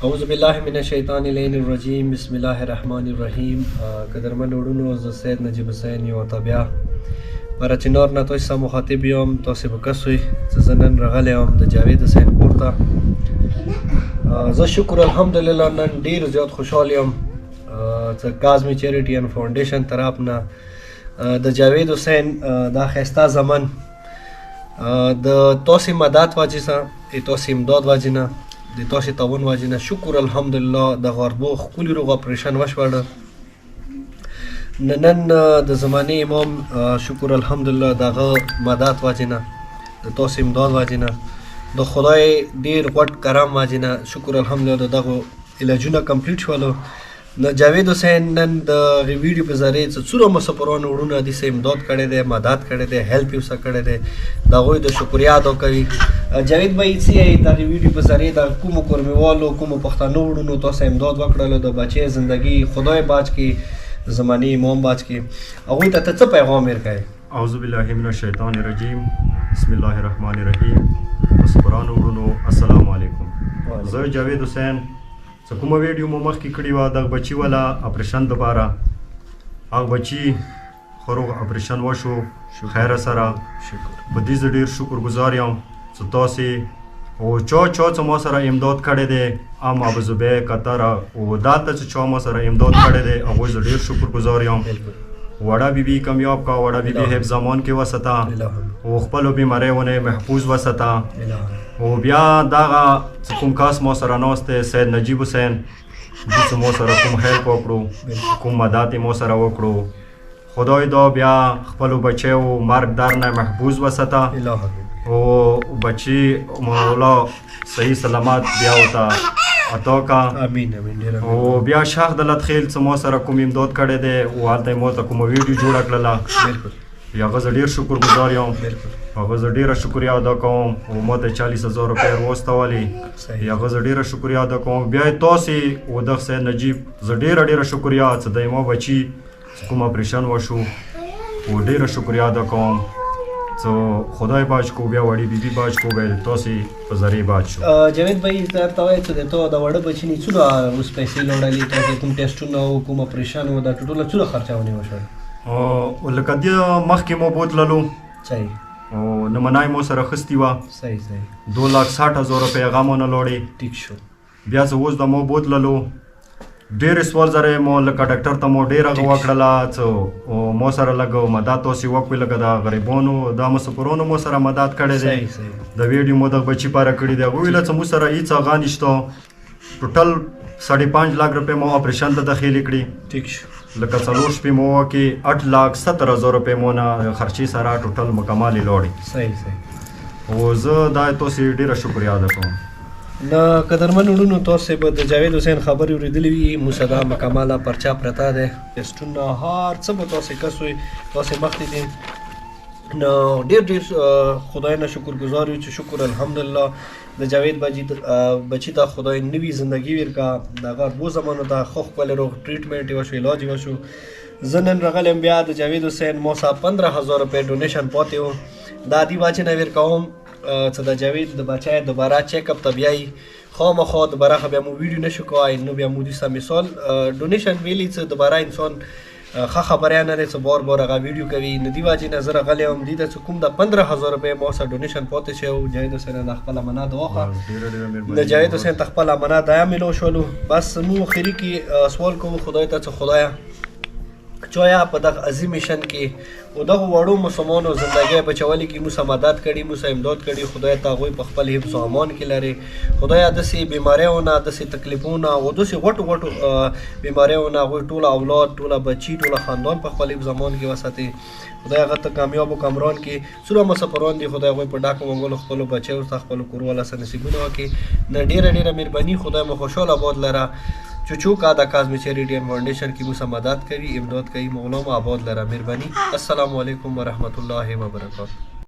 اعوذ بالله من الشیطان اللعین الرجیم بسم الله الرحمن الرحیم. قدرمن وروڼو، زه سید نجیب حسین یو تابع پر چنار نه تاسو سره مخاطب یم. تاسو به کسوي چې زه نن راغلی یم د جاوید حسین کور ته. زه شکر الحمدلله نن ډېر زیات خوشحال یم چې کاظمي چیریټي اینډ فاونډیشن طرف نه د جاوید حسین دا ښایسته زمن د تاسو مدد واجې سره تاسو امداد واجې نه د تاسو تعاون واجې نه شکر الحمدلله د غربو ښکلي روغ اپریشن وشوړه. نن د زمانې امام شکر الحمدلله دغه مدد واجې نه د تاسو امداد واجې نه د خدای ډېر غټ کرم واجې نه شکر الحمدلله دغه علاجونه کمپلیټ شولو. د جاوید حسین نن د ویډیو په ذریعه چې څومره مسافرانو وروڼه دې سه امداد کړی دی، مدد کړی دی، هیلپ یې ورسره کړی دی، د هغوی د شکریا ادا کوي. جاوید بھائی څه دغه ویډیو په ذریعه د کومو کورمیوالو کومو پښتنو وروڼو تاسو امداد وکړلو د بچی زندگی خدای باج کې زمانی امام باج کې هغوی ته ته څه پیغام ورکوي؟ اعوذ بالله من الشیطان الرجیم بسم الله الرحمن الرحیم. مسافرانو وروڼو السلام علیکم. زه جاوید حسین څه کومه ویډیو مو مخکې کړې وه دغه بچي والا اپریشن دپاره. هغه بچي ښه روغ اپریشن وشو خیره سره. په دې زه ډېر شکر ګزار یم چې تاسې او چا څه ما سره امداد کړی دی، ام ابوظبی قطر او دلته چې چا ما سره امداد کړی دی هغوی زه ډېر شکر ګزار یم. وړه بیبي کامیاب کا، وړه بیبي حفظ زمان کې وساته او خپلو بیماریونه محفوظ وساته. او بیا دغه چې کوم کس ما سره ناست دی سید نجیب حسین، دوی چې ما سره کوم هیلپ وکړو، کوم مدد یې ما سره وکړو، خدای دا بیا خپلو بچیو مرګ در نه محفوظ وساته او بچی مولا صحیح سلامت بیا ورته عطا کا. امین امین. او بیا شاخ دلت خیل چې ما سره کوم امداد کړی دی او هلته یې ما ته کومه ویډیو جوړه کړله، هغه زه ډېر شکر ګزار یم. هغه زه ډېره شکریا ادا کوم او ما ته 40,000 روپۍ راواستولې، هغه زه ډېره شکریا ادا کوم. بیا یې تاسې او دغه سید نجیب زه ډېره شکریا چې د ما بچي چې کوم اپریشن وشو او ډېره شکریا ادا کوم چې خدای باج کو بیا وړي بیبي باج کو بیا تاسې په ذریعه باج شو. جاوید بھائی درته وایي چې د تو د وړه بچي نه څومره اوس پیسې لوړلې، تاسو کوم ټیسټونه او کوم اپریشن او دا ټوټله څومره خرچه ونیول شوه؟ لکه دې مخکې مو بوتللو صحیح او نمنای مو سره اخیستې وه، صحیح 2,60,000 روپۍ هغه مو نه لوړې. ټیک شو. بیا چې اوس د مو بوتللو ډېرې سوال زره مو لکه ډاکټر ته مو ډېره هغه وکړله چې مو سره لږ مدد تاسې وکړئ، لکه د غریبانو د مسافرانو مو سره مدد کړی دی. د ویډیو مو دغه بچي پاره کړي دی، هغوی ویله چې مو سره هېڅ هغه نشته. ټوټل 5.5 लाख روپۍ مو اپریشن ته داخلې کړي. ټیک شو. لکه 4 شپې مو کې 8,70,000 روپۍ مو نه خرچې سره ټوټل مکمل یې لوړې. صحیح او زه دا تاسې ډېره شکریا ادا کوم. نو قدرمن وروڼو، تاسو به د جاوید حسین خبرې اورېدلې وي، موږ دا مکمله پرچا پرته دی، ټیسټونه هر څه به تاسې کس وئ، تاسې مخکې دي. نو ډېر خدای نه شکر ګزار یو چې شکر الحمدلله د جاوید بچي ته خدای نوي زندگی ورکا، د غربو زمانو ته ښه ښکلی روغ ټریټمنټ یې وشو، علاج یې وشو. زه نن راغلی یم بیا د جاوید حسین ما سره 15,000 روپۍ ډونیشن پاتې و، دا دې واجې نه ورکوم چې د جاوید د بچی دوباره چیک اپ ته بیایي. خامخا دوباره خو بیا مو ویډیو نشو کوی، نو بیا مو دوی سره مثال ډونیشن ویلي چې دوباره انسان ښه خبره نه دی چې بار بار هغه ویډیو کوي. نو دې واجې نه زه راغلی یم دې ته چې کوم د 15,000 روپۍ ما سره ډونیشن پاتې شوی و، جاوید حسین د خپل امانت واخه د جاوید حسین ته خپل امانت دا میلو شولو. بس مو اخري کې سوال کوم خدای ته چې خدایه چایا په دغه عظیم مشن کې او دغه وړو مسلمانو زندګۍ بچولي کې موږ مدد کړي، موږ امداد کړي. خدای ته هغوی په خپل حفظ و امان کې لري. خدایه داسې بیماریونه داسې تکلیفونه او داسې غټو بیماریونه هغوی ټوله اولاد ټوله بچي ټوله خاندان په خپل حفظ امان کې وساتي. خدای هغه ته کامیاب و کامران کې څومره مسافران دي، خدای هغوی په ډاکو منګلو خپلو بچیو ته خپلو کوروالا سره نصیبونه وکړي. نه ډېره مهرباني، خدای مو خوشحاله آباد لره. چوچو کا د کاظمي چیریټي اینډ فاونډیشن کې موږ مدد کوي، امداد کوي. مولا مو آباد لره. مهرباني. السلام علیکم ورحمت الله وبرکاته.